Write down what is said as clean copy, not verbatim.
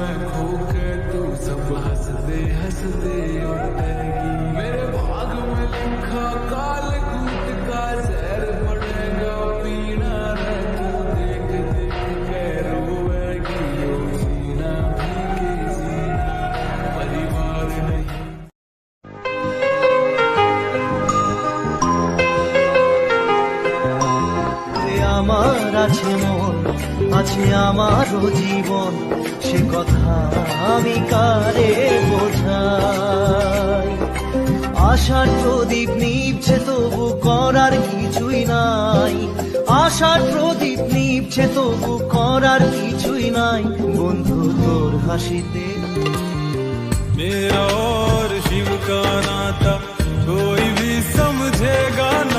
मैं खो के तू सब हंसते हंसते उठेगी। मेरे भाग में लिखा काल कूट का जहर पड़ेगा पीना रे तू देख देख के रोएगी। ओ सीना भीगे सीना परिवार नहीं। আমার আছে মন, আছে আমারও জীবন, সে কথা আমি কারে বোঝাই। আশার প্রদীপ নিভছে তবু করার কিছুই নাই, আশার প্রদীপ নিভছে তবু করার কিছুই নাই। বন্ধু তোর হাসিতে मेरा और शिव का नाता कोई भी समझेगा।